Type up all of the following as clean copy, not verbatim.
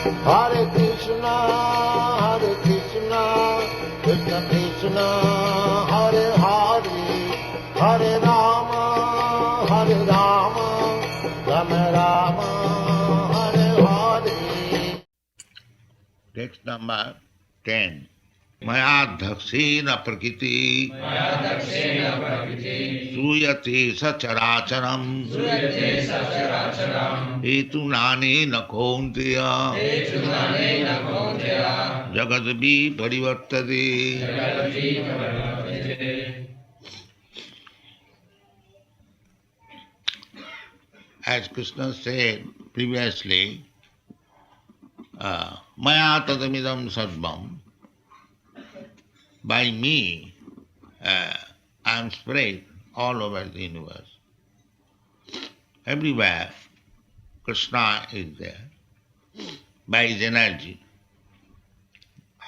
Hare Krishna, Krishna Krishna, Hare Hare, Hare Rama, Rama Rama, Hare Hare. Text number 10. Mayadhaksena prakriti suyate sacharacharam hetunane nakonteya jagadvi parivartate. As Krishna said previously, Maya tadamidam sarvam, by me I am spread all over the universe. Everywhere Krishna is there by his energy.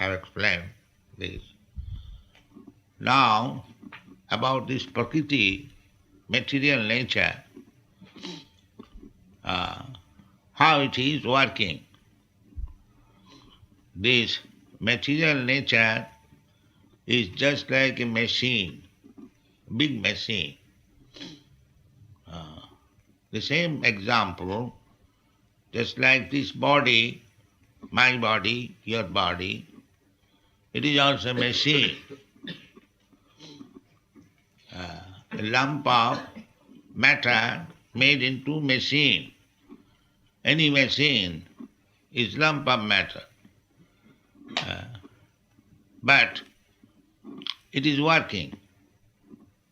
I have explained this. Now, about this Prakriti, material nature, how it is working. This material nature is just like a machine, big machine. The same example, just like this body, my body, your body, it is also a machine. A lump of matter made into machine. Any machine is lump of matter. But it is working.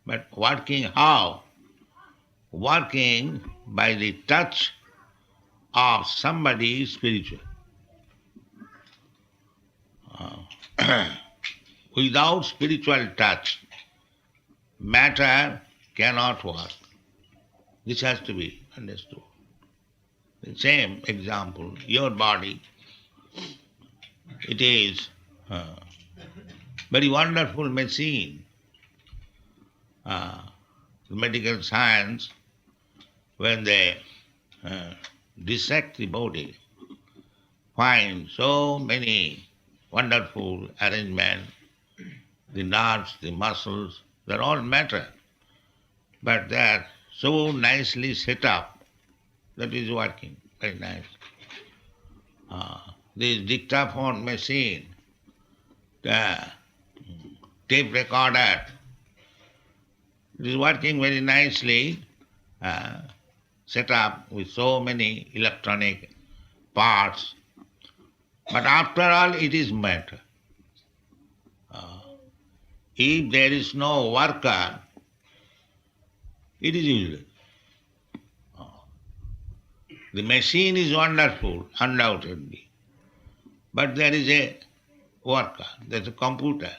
But working how? Working by the touch of somebody spiritual. Without spiritual touch, matter cannot work. This has to be understood. The same example, your body, it is a very wonderful machine. Medical science, when they dissect the body, find so many wonderful arrangements, the nerves, the muscles, they're all matter. But they're so nicely set up that is working very nice. This dictaphone machine, the tape recorder, it is working very nicely, set up with so many electronic parts. But after all, it is matter. If there is no worker, it is useless. The machine is wonderful, undoubtedly. But there is a worker, there's a computer,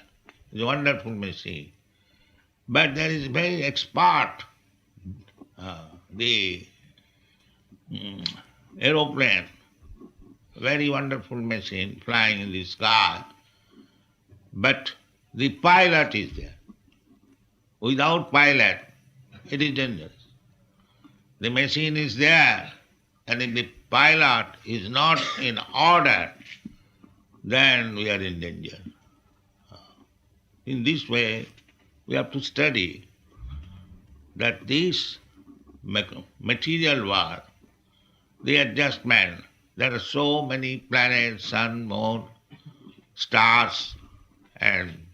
it's a wonderful machine. But there is very expert, the aeroplane, very wonderful machine flying in the sky. But the pilot is there. Without pilot, it is dangerous. The machine is there, and if the pilot is not in order, then we are in danger. In this way, we have to study that this material world, the adjustment, there are so many planets, sun, moon, stars, and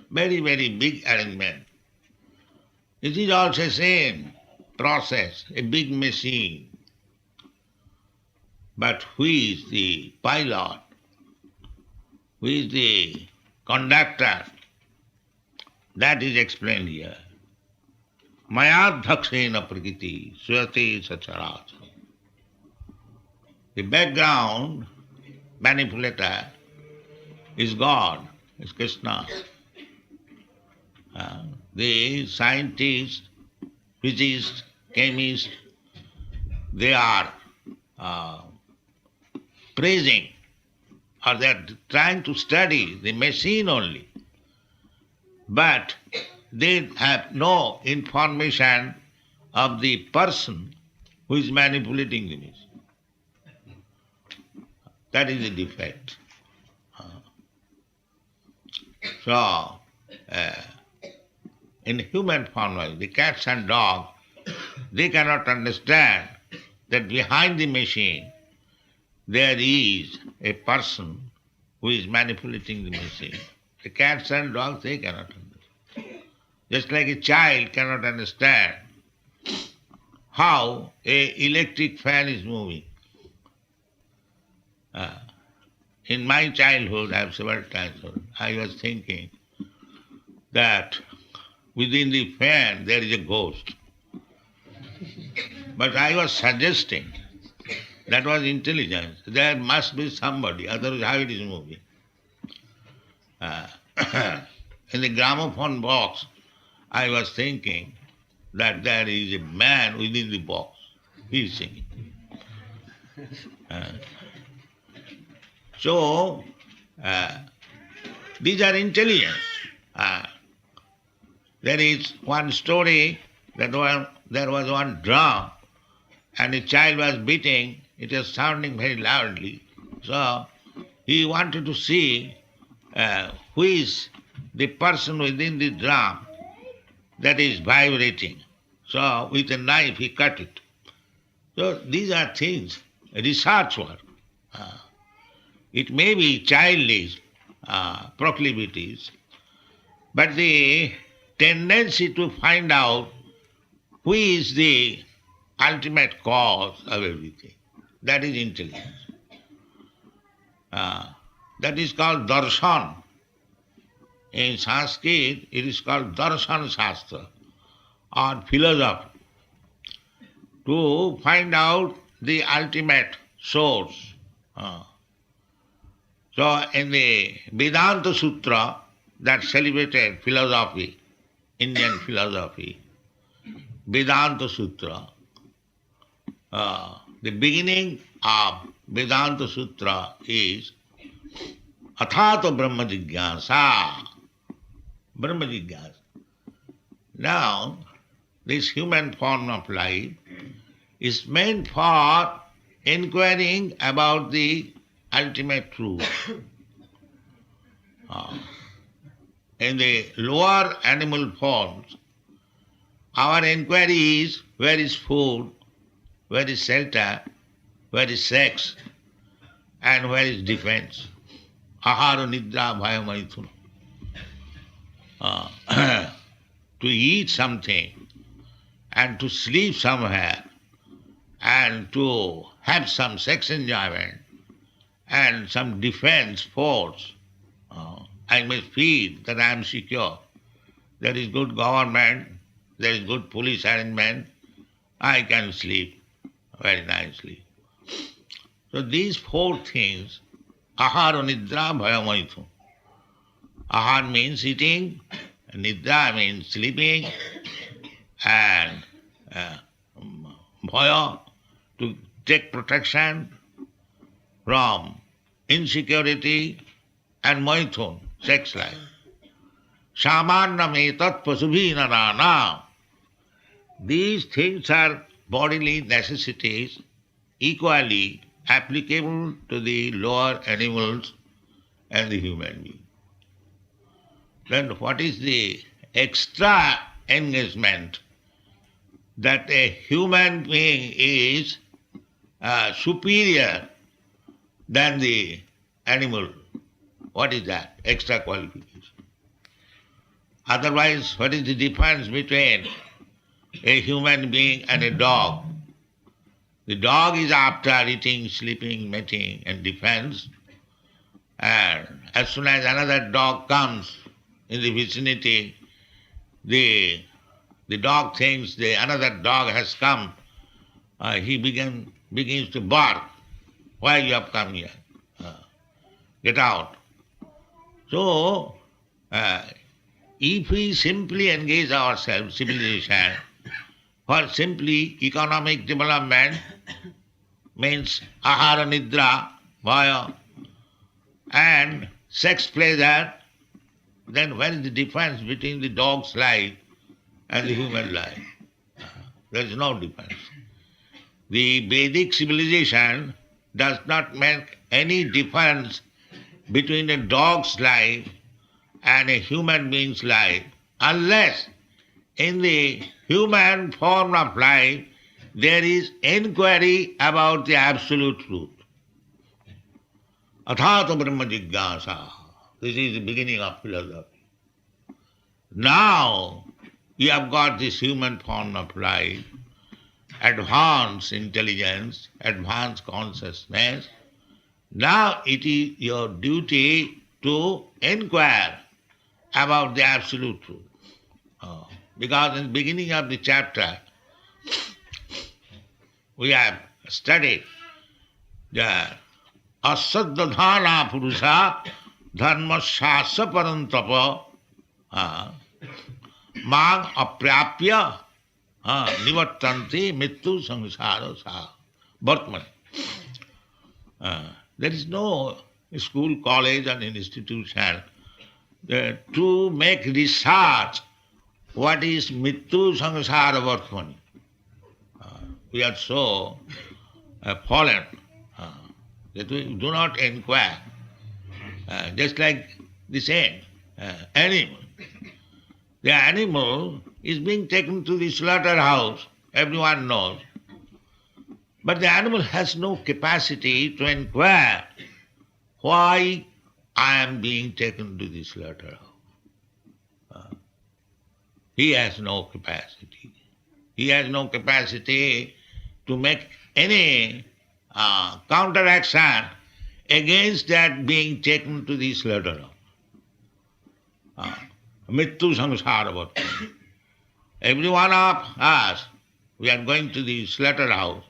very, very big arrangement. It is also the same process, a big machine. But who is the pilot? Who is the conductor? That is explained here. Mayadhaksena prakriti suyate sacharacha. The background manipulator is God, is Krishna. The scientists, physicists, chemists, they are praising, or they are trying to study the machine only. But they have no information of the person who is manipulating the machine. That is the defect. So, in human form, the cats and dogs, they cannot understand that behind the machine there is a person who is manipulating the machine. The cats and dogs, they cannot understand. Just like a child cannot understand how a electric fan is moving. In my childhood, I have several times heard, I was thinking that within the fan there is a ghost. But I was suggesting that was intelligence. There must be somebody, otherwise how it is moving. In the gramophone box, I was thinking that there is a man within the box. He is singing. So, these are intelligence. There is one story that there was one drum and a child was beating, it was sounding very loudly. So he wanted to see who is the person within the drum that is vibrating. So with a knife he cut it. So these are things, research work. It may be childish proclivities, but the tendency to find out who is the ultimate cause of everything, that is intelligence. That is called darshan. In Sanskrit, it is called darshan shastra or philosophy. To find out the ultimate source. So in the Vedanta Sutra, that celebrated philosophy, Indian philosophy, Vedanta Sutra, the beginning of Vedanta Sutra is Athato Brahma Jigyasa. Brahma Jigyasa. Now, this human form of life is meant for inquiring about the ultimate truth. In the lower animal forms, our inquiry is where is food, where is shelter, where is sex, and where is defense. Ahara nidra bhaya maithuna. To eat something and to sleep somewhere and to have some sex enjoyment and some defense force. I must feel that I am secure. There is good government, there is good police arrangement, I can sleep very nicely. So these four things, ahara nidra bhaya maithuna. Ahar means eating, nidra means sleeping, and bhaya, to take protection from insecurity, and maithun, sex life. Samannam etat pasubhi narana. These things are bodily necessities equally applicable to the lower animals and the human being. Then what is the extra engagement that a human being is superior than the animal? What is that? Extra qualification. Otherwise, what is the difference between a human being and a dog? The dog is after eating, sleeping, mating, and defense. And as soon as another dog comes in the vicinity, the dog thinks another dog has come. He begins to bark. Why you have come here? Get out. So, if we simply engage ourselves, civilization, for simply economic development, means ahara nidra, bhaya, and sex pleasure, then what is the difference between the dog's life and the human life? There is no difference. The Vedic civilization does not make any difference between a dog's life and a human being's life unless in the human form of life there is inquiry about the absolute truth. Athata Brahma Jigyasa. This is the beginning of philosophy. Now you have got this human form of life, advanced intelligence, advanced consciousness. Now it is your duty to inquire about the absolute truth. Because in the beginning of the chapter, we have studied the asaddhana purusha dharma shasa parantapa mang aprapya nivattanti mittu samsara sa Bhartmani. There is no school, college and institution to make research what is mittu samsara Bhartmani. We are so fallen that we do not inquire. Just like the same animal. The animal is being taken to the slaughterhouse, everyone knows. But the animal has no capacity to inquire why I am being taken to the slaughterhouse. He has no capacity. He has no capacity to make any counteraction against that being taken to the slaughterhouse. Mittu samsara. Every one of us, we are going to the slaughterhouse.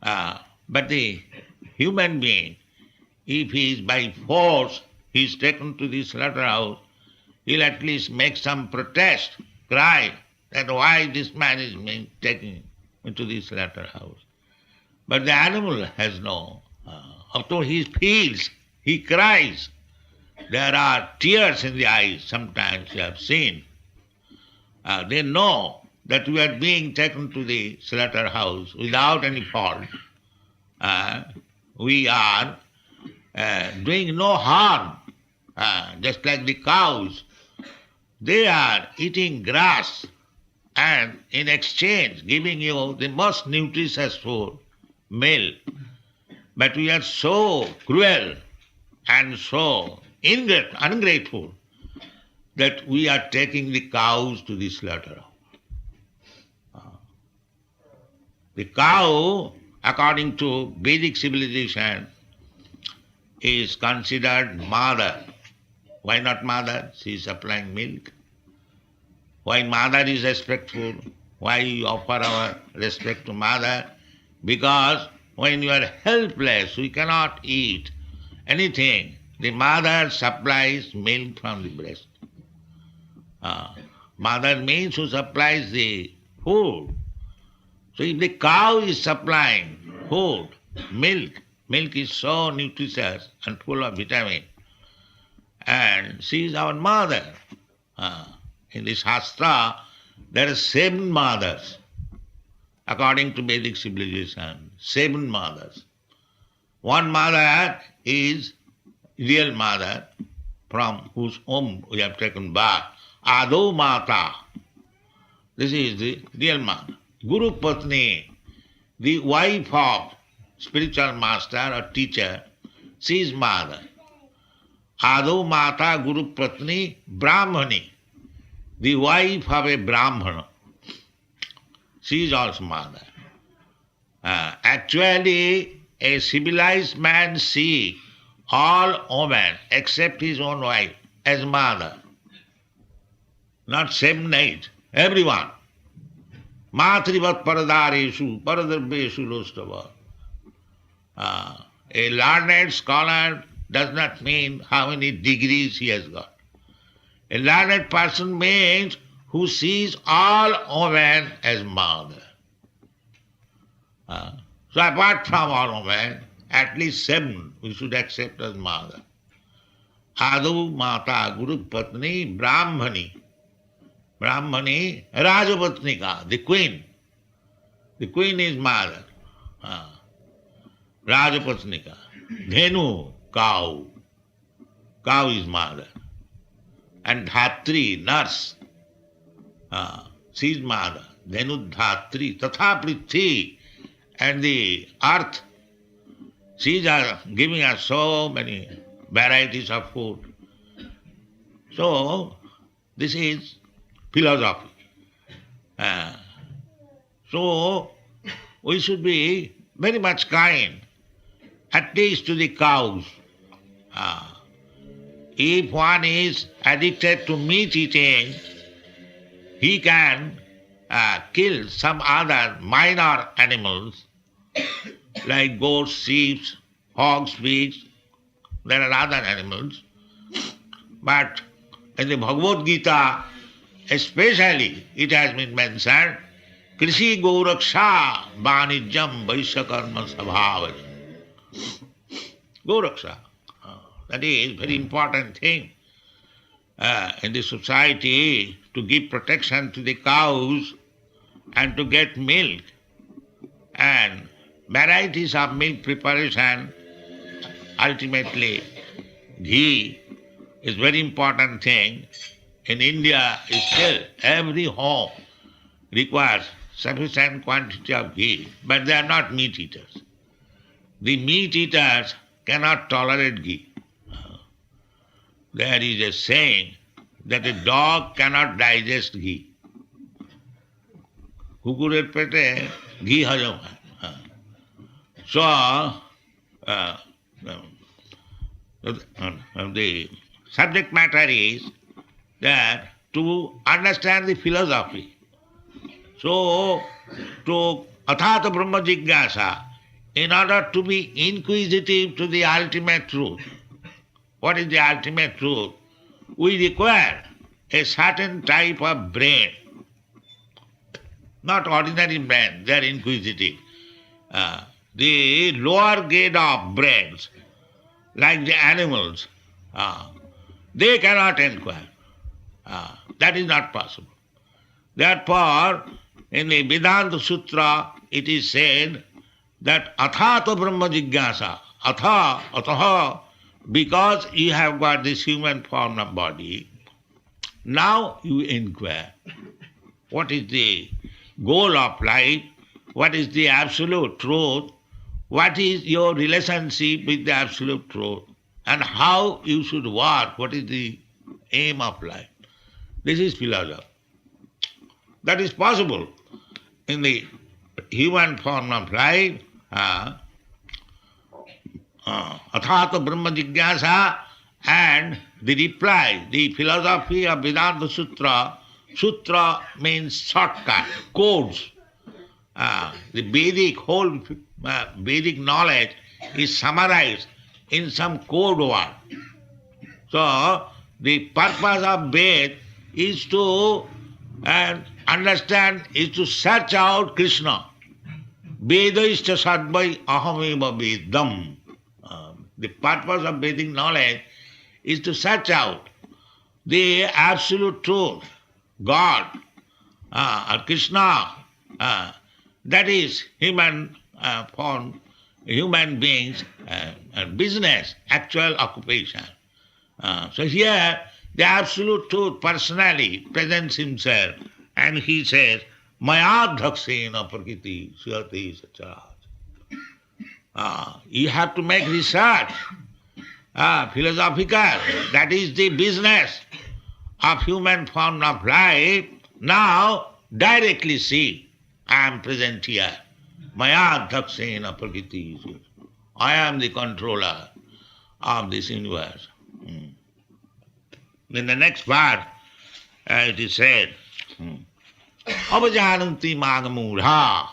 But the human being, if he is by force, he is taken to the slaughterhouse, he'll at least make some protest, cry that why this man is being taken into the slaughterhouse. But the animal has no. Although he feels, he cries. There are tears in the eyes, sometimes you have seen. They know that we are being taken to the slaughterhouse without any fault. We are doing no harm, just like the cows. They are eating grass and in exchange giving you the most nutritious food, milk. But we are so cruel and so ungrateful that we are taking the cows to the slaughterhouse. The cow, according to Vedic civilization, is considered mother. Why not mother? She is supplying milk. Why mother is respectful? Why we offer our respect to mother? Because when you are helpless, we cannot eat anything. The mother supplies milk from the breast. Mother means who supplies the food. So if the cow is supplying food, milk is so nutritious and full of vitamin, and she is our mother. In the Shastra, there are 7 mothers. According to Vedic civilization, 7 mothers. One mother is real mother, from whose womb we have taken birth. Ado Mata. This is the real mother. Guru Patni, the wife of spiritual master or teacher, she is mother. Ado Mata Guru Patni Brahmani, the wife of a Brahmana. She is also mother. Actually, a civilized man sees all women except his own wife as mother. Not 7, 8, everyone. Matrivat paradareshu, paradarveshu lostava. A learned scholar does not mean how many degrees he has got. A learned person means who sees all women as mother. So apart from all women, at least 7 we should accept as mother. Adu Mata Guru Patni Brahmani. Brahmani Rajapatnika, the queen. The queen is mother. Rajapatnika. Dhenu, cow. Cow is mother. And Dhatri, nurse. She is mother. Dhenu Dhatri. Tatha Prithvi. And the earth. She is giving us so many varieties of food. So, this is philosophy. So, we should be very much kind, at least to the cows. If one is addicted to meat eating, he can kill some other minor animals like goats, sheep, hogs, pigs. There are other animals. But in the Bhagavad Gita, especially it has been mentioned, Krishi Gauraksha Vanijam Vaishyakarma Sabhavas. Gauraksha. That is very important thing in the society, to give protection to the cows and to get milk. And varieties of milk preparation, ultimately ghee is very important thing. In India, still every home requires sufficient quantity of ghee, but they are not meat eaters. The meat eaters cannot tolerate ghee. There is a saying that a dog cannot digest ghee. Kukurer pete ghee hajam hai. So, the subject matter is that to understand the philosophy. So, to athata brahma jigyasa, in order to be inquisitive to the ultimate truth, what is the ultimate truth? We require a certain type of brain, not ordinary brain, they are inquisitive. The lower grade of brains, like the animals, they cannot inquire. That is not possible. Therefore, in the Vedanta Sutra, it is said that athata brahma jigyasa, ataha, because you have got this human form of body, now you inquire. What is the goal of life? What is the absolute truth? What is your relationship with the absolute truth? And how you should work? What is the aim of life? This is philosophy. That is possible in the human form of life. Athata Brahma Jigyasa, and the reply, the philosophy of Vedanta Sutra. Sutra means shortcut, codes. The Vedic, whole Vedic knowledge is summarized in some code word. So, the purpose of Ved is to understand, is to search out Krishna. Vedaischa sadvai ahameva vedam. The purpose of Vedic knowledge is to search out the absolute truth, God, or Krishna. That is human form, human beings, business, actual occupation. So here, the absolute truth personally presents himself, and he says, Mayadhaksena prakriti suyati sachara. You have to make research, philosophical. That is the business of human form of life. Now, directly see, I am present here. Maya dhaksena prakriti. I am the controller of this universe. In the next part, it is said, Avajananti magamudha.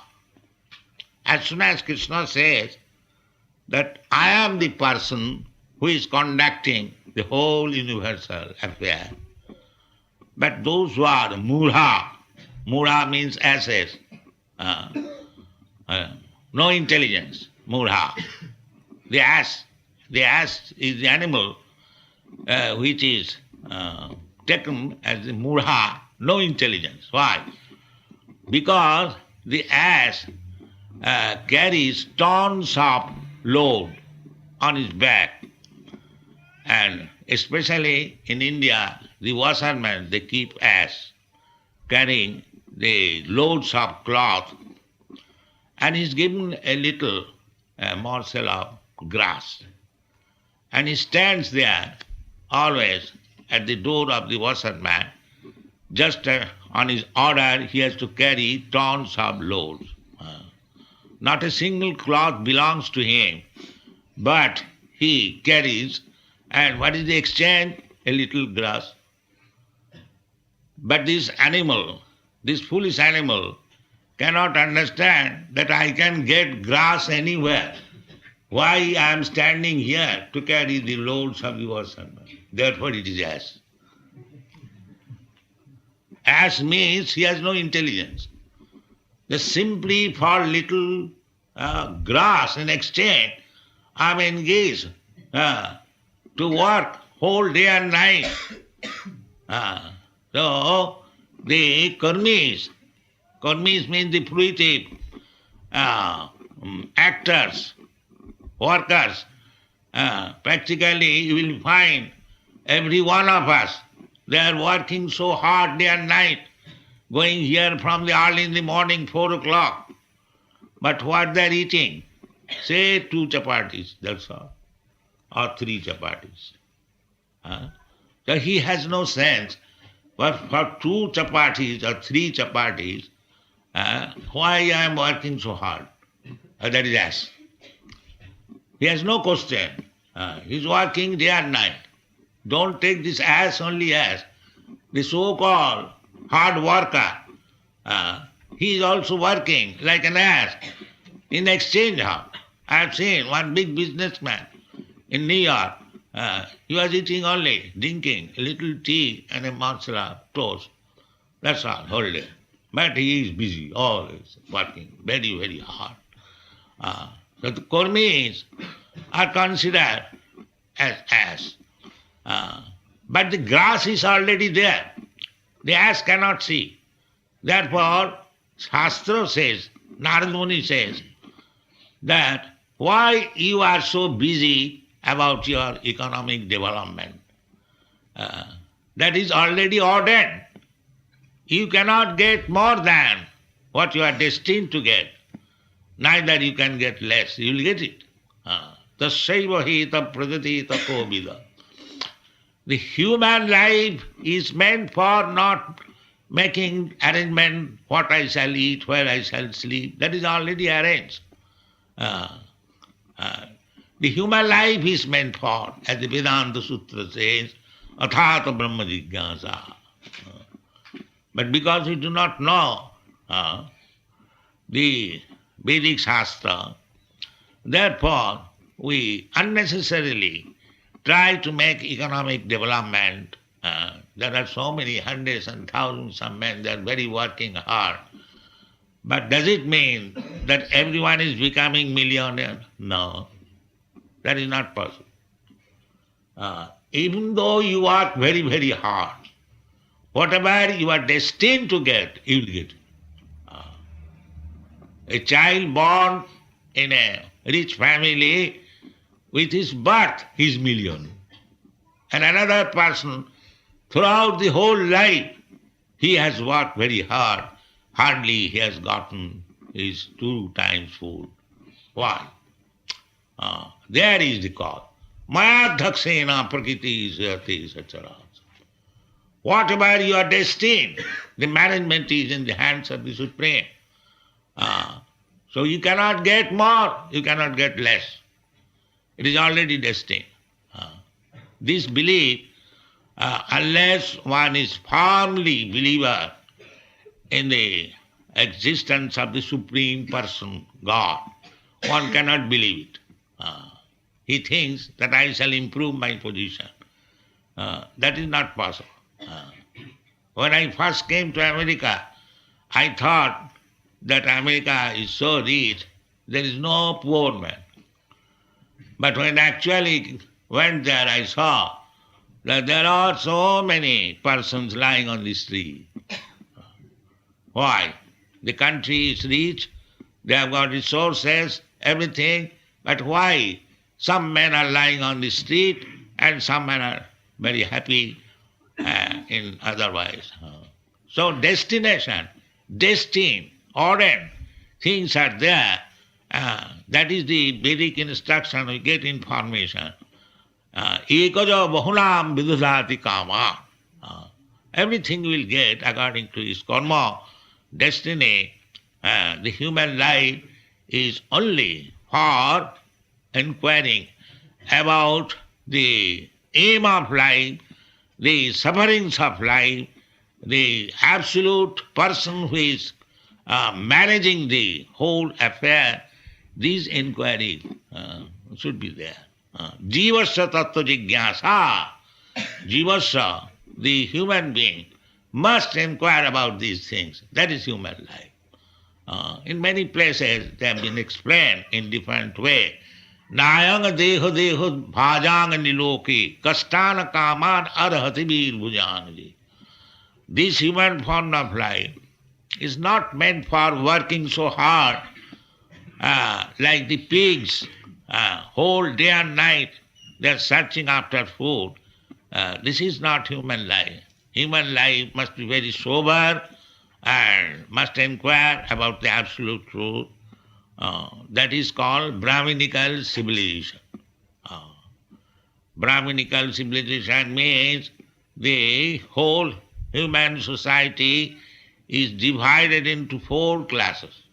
As soon as Krishna says that I am the person who is conducting the whole universal affair, but those who are mudha, mudha means asses, no intelligence, mudha. The ass is the animal which is taken as the mudha, no intelligence. Why? Because the ass carries tons of load on his back. And especially in India, the washermen, they keep ass carrying the loads of cloth, and he's given a little morsel of grass. And he stands there always at the door of the washerman. Just on his order, he has to carry tons of loads. Not a single cloth belongs to him, but he carries. And what is the exchange? A little grass. But this animal, this foolish animal, cannot understand that I can get grass anywhere. Why I am standing here to carry the loads of the washerman? Therefore it is ass. Ass means he has no intelligence. Just simply for little grass in exchange, I am engaged to work whole day and night. So the karmis means the fruitive actors, workers. Practically you will find every one of us, they are working so hard day and night, going here from the early in the morning, 4 o'clock. But what they are eating? Say 2 chapatis, that's all, or 3 chapatis. So he has no sense. But for 2 chapatis or 3 chapatis, why I am working so hard? That is ass. He has no question. He is working day and night. Don't take this ass only as the so-called hard worker. He is also working like an ass in exchange of. I have seen one big businessman in New York. He was eating only, drinking a little tea and a morsel of toast. That's all, whole day. But he is busy, always working very, very hard. So the Kurmis are considered as ass. But the grass is already there. The ass cannot see. Therefore, Shastra says, Narad Muni says, that why you are so busy about your economic development? That is already ordained. You cannot get more than what you are destined to get. Neither you can get less. You will get it. Tasyaiva hita pradati tako vida. The human life is meant for not making arrangement, what I shall eat, where I shall sleep. That is already arranged. The human life is meant for, as the Vedanta Sutra says, athata brahma jigyasa. But because we do not know the Vedic Shastra, therefore we unnecessarily try to make economic development. There are so many hundreds and thousands of men, they are very working hard. But does it mean that everyone is becoming millionaire? No, that is not possible. Even though you work very, very hard, whatever you are destined to get, you will get. A child born in a rich family, with his birth, he is millionaire. And another person, throughout the whole life, he has worked very hard. Hardly he has gotten his 2 times food. Why? There is the cause. Maya dhaksena prakriti jayati, etc. Whatever you are destined, the management is in the hands of the Supreme. So you cannot get more, you cannot get less. It is already destined. This belief, unless one is firmly believer in the existence of the Supreme Person, God, one cannot believe it. He thinks that I shall improve my position. That is not possible. When I first came to America, I thought that America is so rich, there is no poor man. But when I actually went there, I saw that there are so many persons lying on the street. Why? The country is rich, they have got resources, everything, But why some men are lying on the street and some men are very happy in otherwise? So destination, destined, ordained, things are there. That is the Vedic instruction, we get information. Ekaja bahunam vidudhati kama. Everything will get according to his karma, destiny. The human life is only for inquiring about the aim of life, the sufferings of life, the absolute person who is managing the whole affair. These inquiries should be there. Jivasya tattva jigyasa. Jivasya, the human being, must inquire about these things. That is human life. In many places they have been explained in different way. Nayang deho deho bhajang niloki kastana kaman arhati bir bhujanji. This human form of life is not meant for working so hard like the pigs, whole day and night they are searching after food. This is not human life. Human life must be very sober and must inquire about the absolute truth. That is called Brahminical civilization. Brahminical civilization means the whole human society is divided into 4 classes.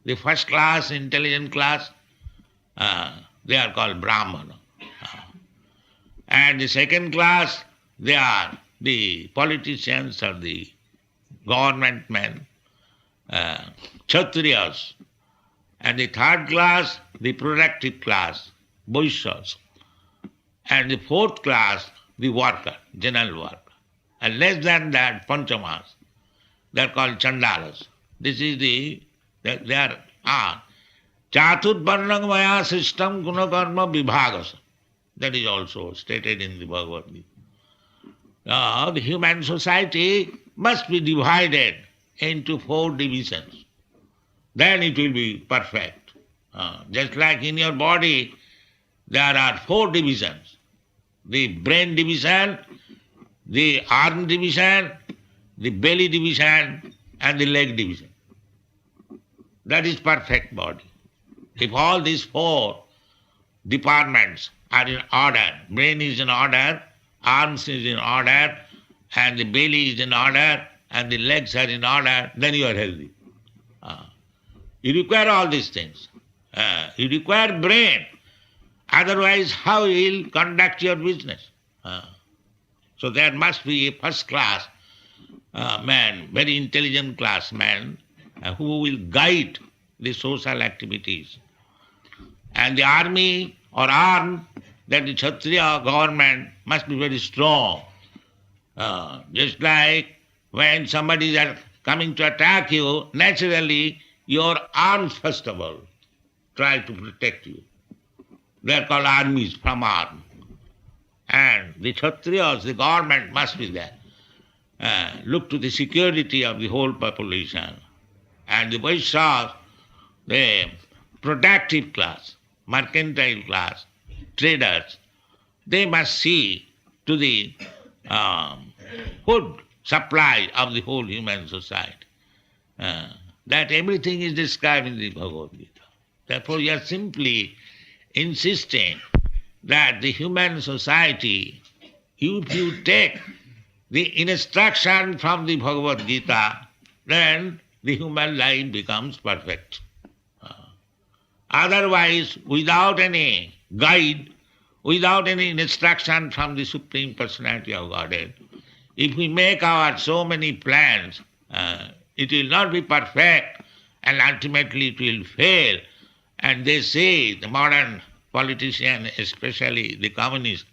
The first class, intelligent class, they are called Brahmana. And the second class, they are the politicians or the government men, Kshatriyas. And the third class, the productive class, Vaishyas. And the fourth class, the worker, general worker. And less than that, Panchamas. They are called Chandalas. This is they are Chatur Varnang Maya System Gunakarma Vibhagas. That is also stated in the Bhagavad Gita. The human society must be divided into 4 divisions. Then it will be perfect. Just like in your body, there are 4 divisions. The brain division, the arm division, the belly division, and the leg division. That is perfect body. If all these 4 departments are in order, brain is in order, arms is in order, and the belly is in order, and the legs are in order, then you are healthy. You require all these things. You require brain. Otherwise, how you will conduct your business? So there must be a first class man, very intelligent class man, who will guide the social activities. And the army or arm, that the Kshatriya government must be very strong. Just like when somebody is coming to attack you, naturally your arms first of all try to protect you. They are called armies from arm. And the Kshatriyas, the government must be there. Look to the security of the whole population. And the Vaishyas, the productive class, mercantile class, traders, they must see to the food supply of the whole human society. That everything is described in the Bhagavad Gita. Therefore, we are simply insisting that the human society, if you take the instruction from the Bhagavad Gita, then the human life becomes perfect. Otherwise, without any guide, without any instruction from the Supreme Personality of Godhead, if we make our so many plans, it will not be perfect and ultimately it will fail. And they say, the modern politician, especially the communists,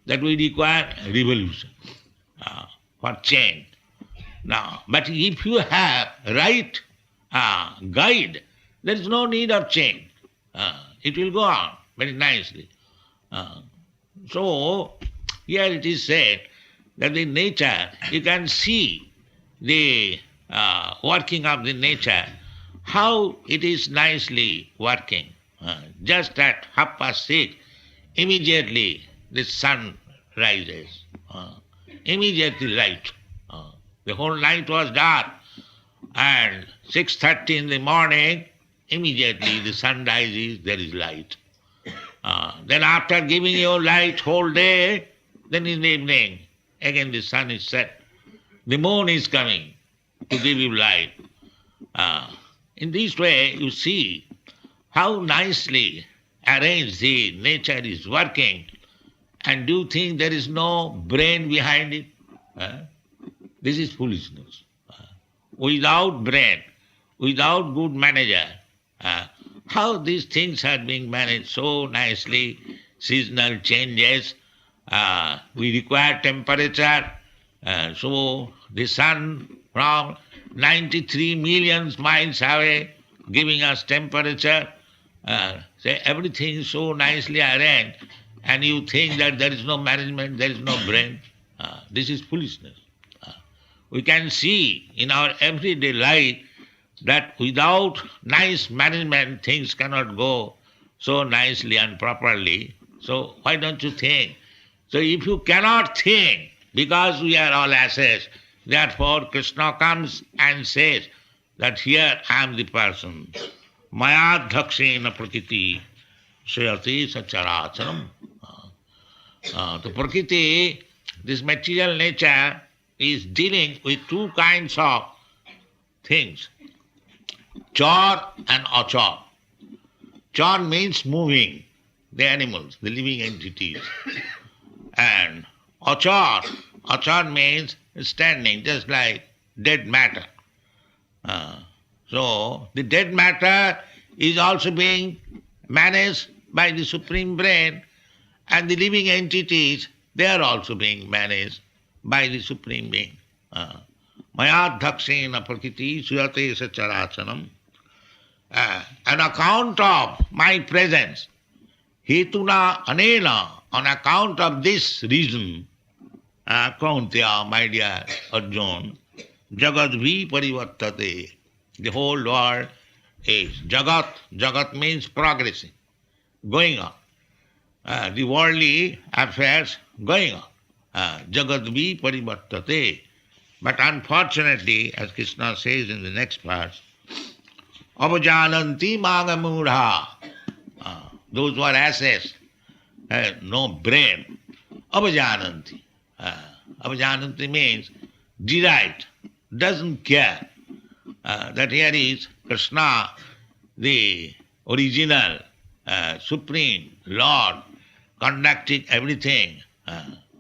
that we require revolution for change. Now, but if you have right guide, there is no need of change. It will go on very nicely. So, here it is said that in nature you can see the working of the nature, how it is nicely working. Just at 6:30, immediately the sun rises. Immediately light. The whole night was dark, and 6:30 in the morning, immediately the sun rises, there is light. Then after giving you light whole day, then in the evening, again the sun is set. The moon is coming to give you light. In this way, you see how nicely arranged the nature is working. And do you think there is no brain behind it? This is foolishness. Without brain, without good manager, how these things are being managed so nicely, seasonal changes, we require temperature, so the sun from 93 million miles away giving us temperature, say everything is so nicely arranged, and you think that there is no management, there is no brain. This is foolishness. We can see in our everyday life that without nice management, things cannot go so nicely and properly. So why don't you think? So if you cannot think, because we are all asses, therefore Krishna comes and says that here I am the person. Maya dhakshena prakriti shriyati sacharacharam. The prakriti, this material nature, is dealing with two kinds of things, char and achar. Char means moving, the animals, the living entities. And achar means standing, just like dead matter. So the dead matter is also being managed by the Supreme Brain, and the living entities, they are also being managed by the Supreme Being. Maya dhakshena prakriti suyate sacharachanam. On account of my presence, hetuna anena, on account of this reason, Kaunteya, my dear Arjun, jagadvi parivartate, the whole world is jagat. Jagat means progressing, going on. The worldly affairs going on. Jagadvi parivartate. But unfortunately, as Krishna says in the next verse, avajananti magamudha. Those who are asses, have no brain. Avajananti. Avajananti means deride, doesn't care. That here is Krishna, the original Supreme Lord, conducting everything.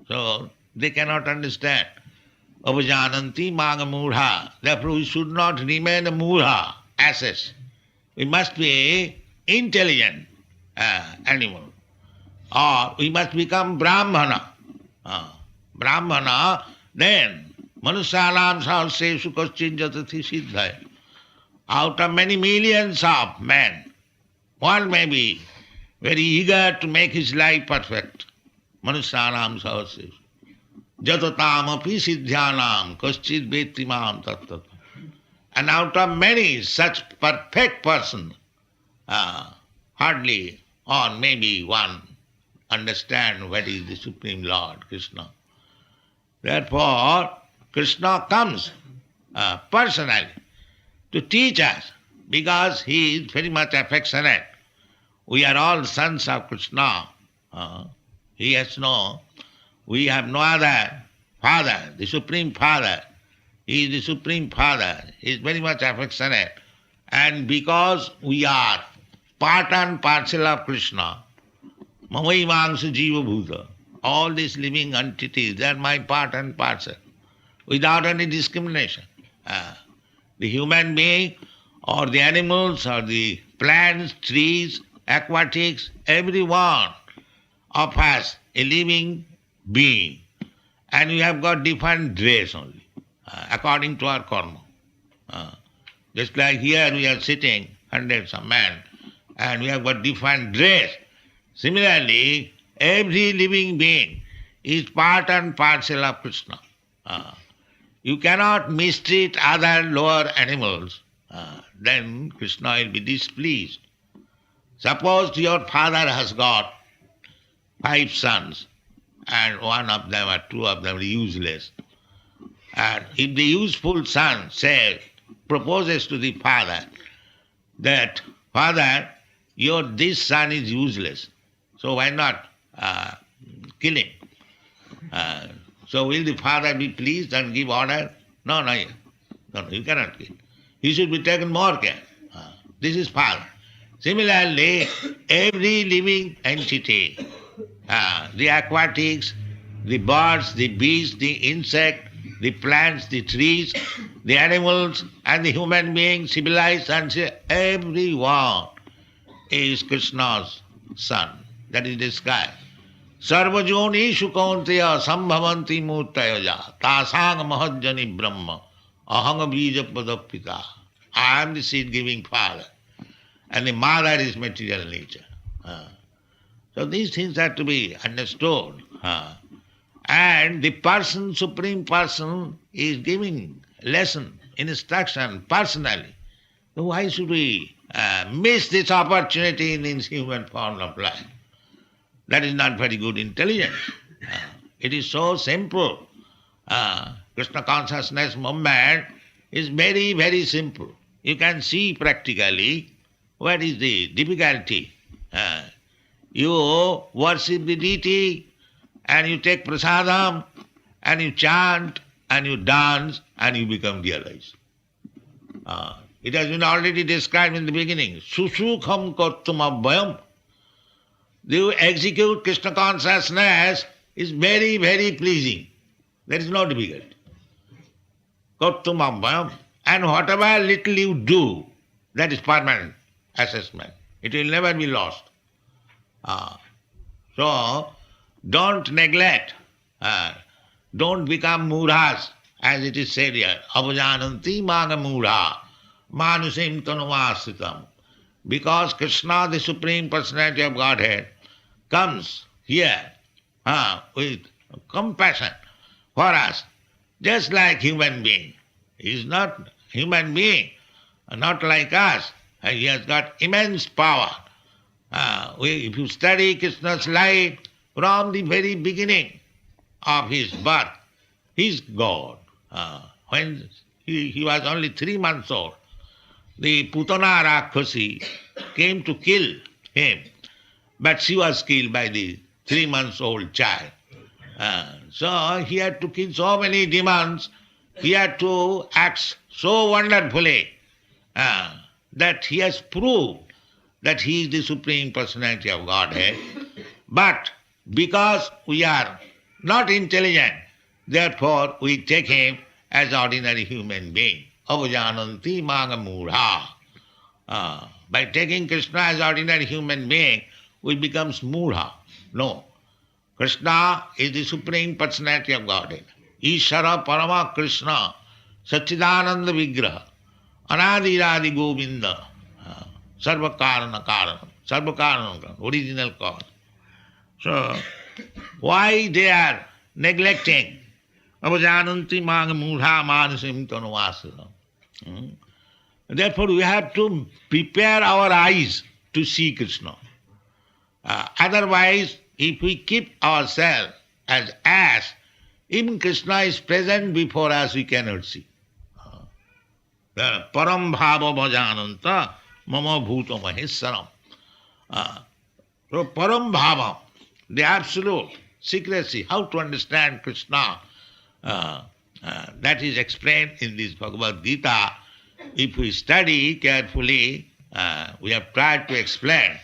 So they cannot understand. Avajananti magamudha. Therefore we should not remain a mudha, asses. We must be intelligent animal. Or we must become Brahmana. Brahmana, then Manusyanam sahasreshu kaschin jatati siddhaya. Out of many millions of men, one may be very eager to make his life perfect. Manusyanam sahasreshu. Jatatam api siddhyanam kaschid vettimam tattat. And out of many such perfect persons, hardly or maybe one understand what is the Supreme Lord, Krishna. Therefore, Krishna comes personally to teach us, because he is very much affectionate. We are all sons of Krishna. We have no other Father, the Supreme Father. He is the Supreme Father. He is very much affectionate. And because we are part and parcel of Krishna, Mamaivangsha Jiva Bhuta, all these living entities, they are my part and parcel, without any discrimination. The human being, or the animals, or the plants, trees, aquatics, every one of us a living being. And we have got different dress only, according to our karma. Just like here we are sitting, hundreds of men, and we have got different dress. Similarly, every living being is part and parcel of Krishna. You cannot mistreat other lower animals, then Krishna will be displeased. Suppose your father has got 5 sons, and one of them or two of them are useless. And if the useful son says, proposes to the father that, Father, this son is useless, so why not kill him? So will the father be pleased and give order? No, you cannot kill. He should be taken more care. This is father. Similarly, every living entity, the aquatics, the birds, the beasts, the insect, the plants, the trees, the animals, and the human beings, civilized, and everyone is Krishna's son. That is the sky. Sarvajonishu kaunteya sambhavanti murtayaja tasang mahajjani brahma ahanga bija padapita. I am the seed-giving father, and the mother is material nature. So these things have to be understood. And the person, Supreme Person, is giving lesson, instruction personally. So why should we miss this opportunity in this human form of life? That is not very good intelligence. It is so simple. Krishna consciousness movement is very, very simple. You can see practically what is the difficulty. You worship the deity, and you take prasadam, and you chant, and you dance, and you become realized. It has been already described in the beginning. Susukham kartum abhayam. You execute Krishna consciousness is very, very pleasing. There is no difficulty. Kartum abhayam. And whatever little you do, that is permanent assessment. It will never be lost. So, don't neglect, don't become murhas, as it is said here, avajananti maga murha, manusim tanuvasitam. Because Krishna, the Supreme Personality of Godhead, comes here with compassion for us, just like human being. He is not human being, not like us. He has got immense power. If you study Krishna's life from the very beginning of his birth, he is God. When he was only 3 months old, the Putana Rakshasi came to kill him, but she was killed by the 3 months old child. So he had to kill so many demons, he had to act so wonderfully that he has proved that he is the Supreme Personality of Godhead. But because we are not intelligent, therefore we take him as ordinary human being. Avajananti maga murha. By taking Krishna as ordinary human being, we become murha. No. Krishna is the Supreme Personality of Godhead. Ishara Parama Krishna Satchidananda Vigraha Anadiradi Govinda Sarva Karana Karanam. Sarva Karanam, original cause. So, why they are neglecting? Avajananti maga murha manasim tanuvasana. Therefore, we have to prepare our eyes to see Krishna. Otherwise, if we keep ourselves as even Krishna is present before us, we cannot see. Param bhava bhajananta mama bhuta maheswaram. So param bhava, the absolute secrecy, how to understand Krishna, that is explained in this Bhagavad Gita. If we study carefully, we have tried to explain.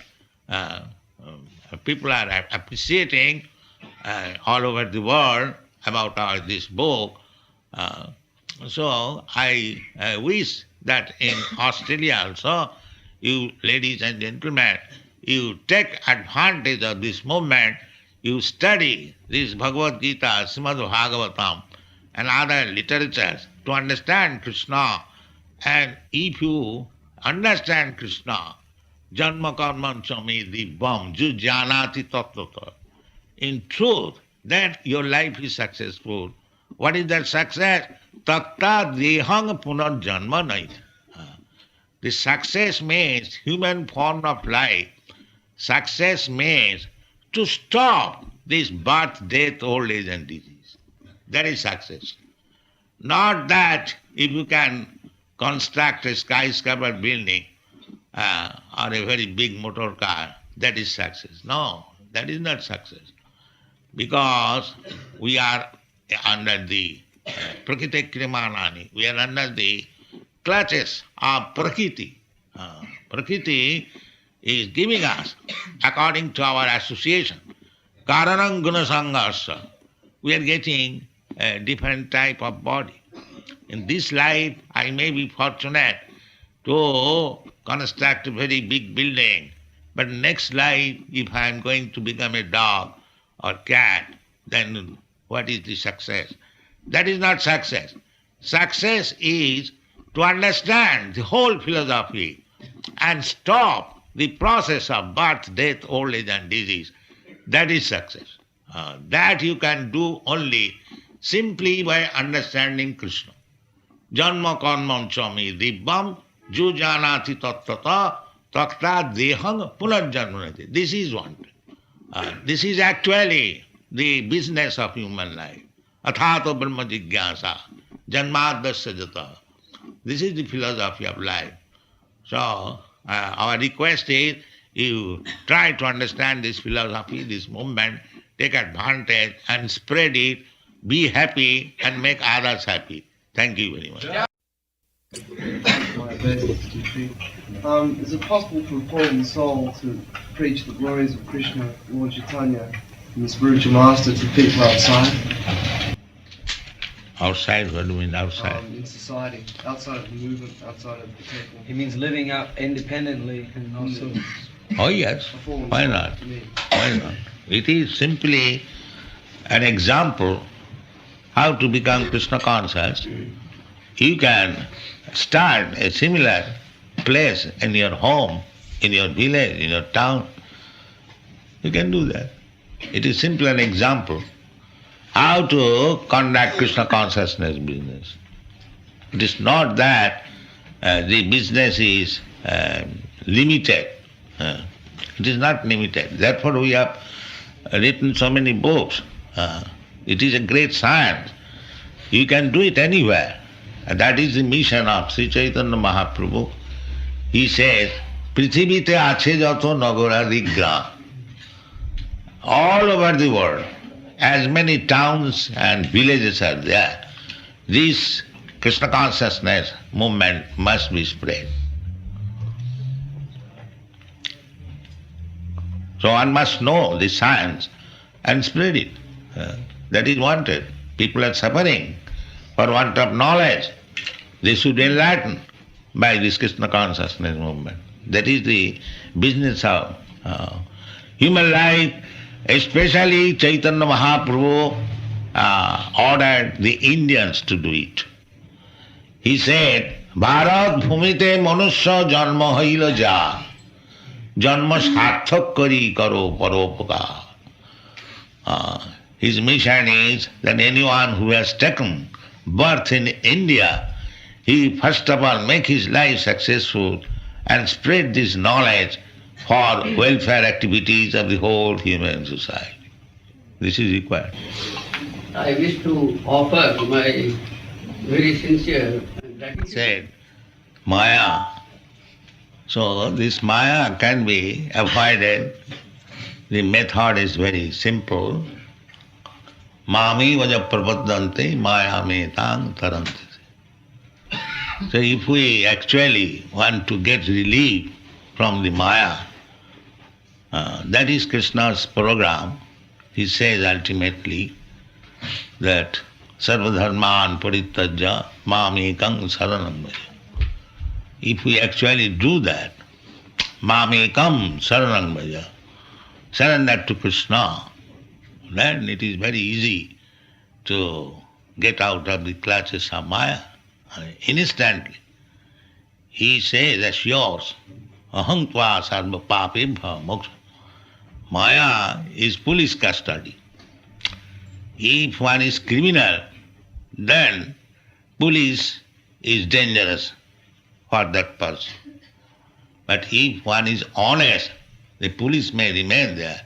People are appreciating all over the world about this book. So I wish that in Australia also, you ladies and gentlemen, you take advantage of this movement, you study this Bhagavad Gita, Srimad Bhagavatam, and other literatures to understand Krishna. And if you understand Krishna, Janma karma chami divam ju janati tattvata. In truth, then your life is successful. What is that success? Takta dehang punar janma nahi. The success means human form of life Success means to stop this birth, death, old age and disease. That is success. Not that if you can construct a skyscraper building or a very big motor car, that is success. No, that is not success. Because we are under the Prakriti Krimanani, we are under the clutches of Prakriti. Prakriti is giving us, according to our association, Karanam Guna Sanghasya, we are getting a different type of body. In this life, I may be fortunate to construct a very big building, but next life, if I am going to become a dog or cat, then what is the success? That is not success. Success is to understand the whole philosophy and stop the process of birth, death, old age and disease. That is success. That you can do only simply by understanding Krishna. Janma karmam chami dibbam jujanati tattata takta dehang punarjanmanati. This is one. This is actually the business of human life. Athato brahma jigyasa janmadasya jata. This is the philosophy of life. So, our request is you try to understand this philosophy, this movement, take advantage and spread it, be happy and make others happy. Thank you very much. Is it possible for a fallen soul to preach the glories of Krishna, Lord Chaitanya, and the spiritual master to people outside? Outside, what do you mean outside? In society, outside of the movement, outside of the people. He means living out independently and also. Oh yes, why not? Why not? It is simply an example how to become Krishna conscious. You can start a similar place in your home, in your village, in your town. You can do that. It is simply an example how to conduct Krishna consciousness business. It is not that the business is limited. It is not limited. Therefore we have written so many books. It is a great science. You can do it anywhere. And that is the mission of Sri Chaitanya Mahaprabhu. He says, Prithivite ache jato nagara digra. All over the world, as many towns and villages are there, this Krishna consciousness movement must be spread. So one must know the science and spread it. That is wanted. People are suffering for want of knowledge. They should enlighten by this Krishna consciousness movement. That is the business of human life. Especially Chaitanya Mahaprabhu ordered the Indians to do it. He said, Bharat bhumite manusya janma haila ja, janma sarthak kari karo paropakar. His mission is that anyone who has taken birth in India, he first of all make his life successful and spread this knowledge for welfare activities of the whole human society. This is required. I wish to offer my very sincere gratitude. Said, Maya. So this Maya can be avoided. The method is very simple. Mami vaja prapaddante maya me tang tarante. So if we actually want to get relief from the Maya, that is Krishna's program. He says ultimately that sarvadharman parityajya mamekam saranam bhaja. If we actually do that, mamekam saranam bhaja, surrender to Krishna, then it is very easy to get out of the clutches of Maya. Instantly. He says, assures, aham tva sarva papebha moksha. Maya is police custody. If one is criminal, then police is dangerous for that person. But if one is honest, the police may remain there.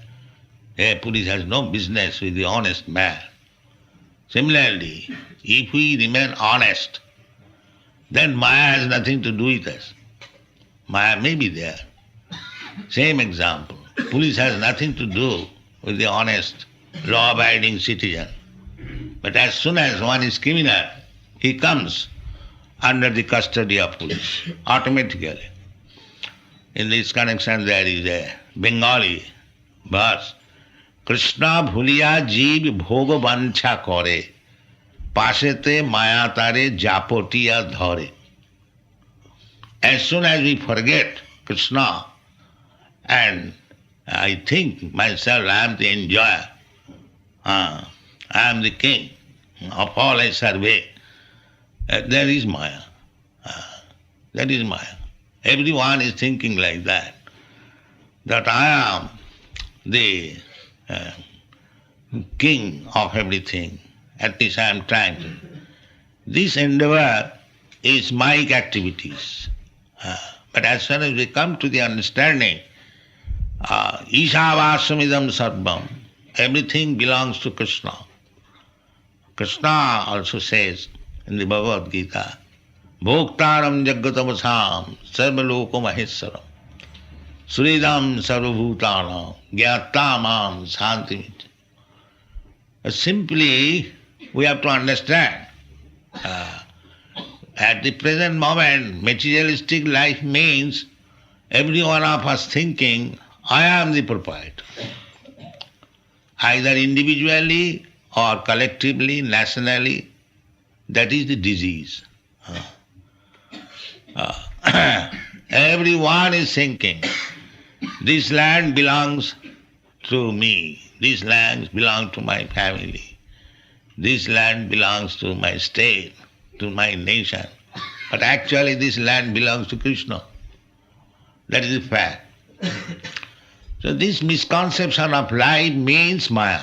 A police has no business with the honest man. Similarly, if we remain honest, then Maya has nothing to do with us. Maya may be there. Same example. Police has nothing to do with the honest, law-abiding citizen. But as soon as one is criminal, he comes under the custody of police, automatically. In this connection there is a Bengali verse, Krishna bhuliya jeev bhoga vancha kore, pasete maya tare japotiya dhare. As soon as we forget Krishna, and I think myself I am the enjoyer, I am the king, of all I survey, there is Maya. That is Maya. Everyone is thinking like that I am the king of everything. At least I am trying to. This endeavor is Mayic activities. But as soon as we come to the understanding, Ishavashamidam sarvam, everything belongs to Krishna. Krishna also says in the Bhagavad Gita, Bhoktaram Jagatamasam Sarvaloko Maheswaram Suridam Sarvabhutanam Gyattamam Santimit. Simply, we have to understand, at the present moment, materialistic life means every one of us thinking, I am the proprietor. Either individually or collectively, nationally, that is the disease. Everyone is thinking, this land belongs to me, this land belongs to my family, this land belongs to my state, to my nation. But actually this land belongs to Krishna. That is the fact. So this misconception of life means Maya.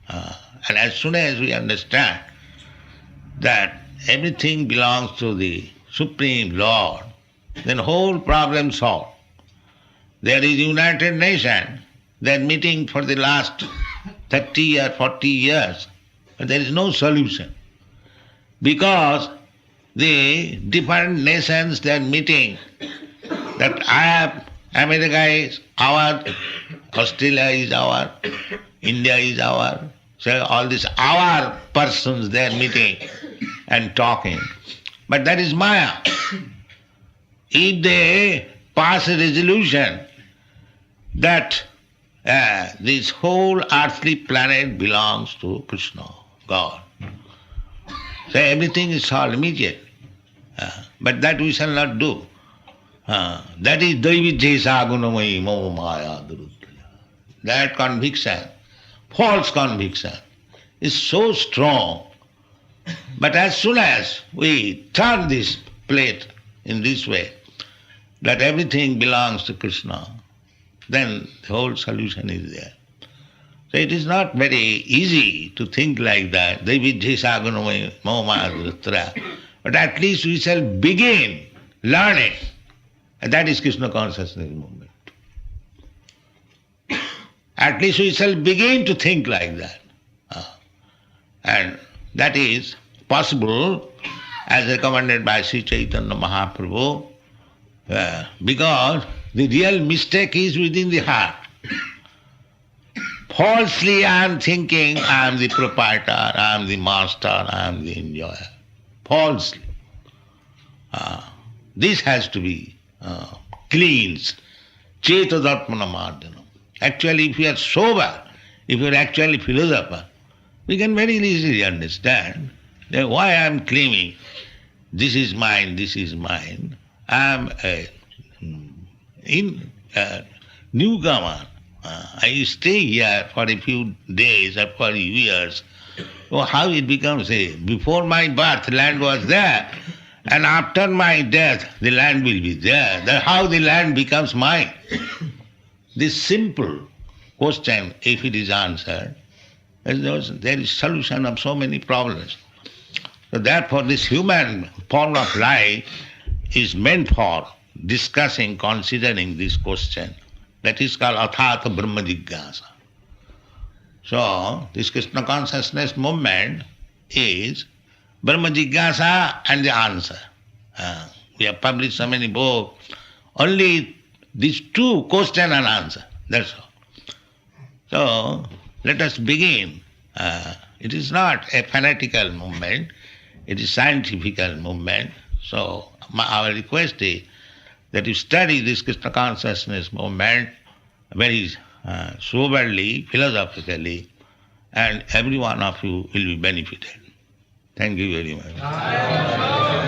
And as soon as we understand that everything belongs to the Supreme Lord, then whole problem solved. There is United Nations, they are meeting for the last 30 or 40 years, but there is no solution. Because the different nations they are meeting, that America is our, Australia is our, India is our, so all these our persons they are meeting and talking. But that is Maya. If they pass a resolution that this whole earthly planet belongs to Krishna, God, so everything is solved immediately. But that we shall not do. That is Daividjesa Gunamayi Mama Maya Durudaya. That conviction, false conviction, is so strong. But as soon as we turn this plate in this way, that everything belongs to Krishna, then the whole solution is there. So it is not very easy to think like that, but at least we shall begin learning. And that is Krishna consciousness movement. At least we shall begin to think like that. And that is possible as recommended by Sri Chaitanya Mahaprabhu, because the real mistake is within the heart. Falsely I am thinking I am the proprietor, I am the master, I am the enjoyer. Falsely. This has to be cleansed. Chetadatmana mardhanam. Actually, if we are sober, if we are actually philosopher, we can very easily understand that why I am claiming this is mine, this is mine. I am a newcomer. I stay here for a few days or for years. So how it becomes before my birth land was there, and after my death the land will be there. That's how the land becomes mine. This simple question, if it is answered, there is solution of so many problems. So therefore this human form of life is meant for discussing, considering this question That is called Athata Brahma Jigyasa. So, this Krishna consciousness movement is Brahma Jigyasa and the answer. We have published so many books. Only these two, question and answer. That's all. So, let us begin. It is not a fanatical movement. It is scientific movement. So, our request is that you study this Krishna consciousness movement very soberly, philosophically, and every one of you will be benefited. Thank you very much.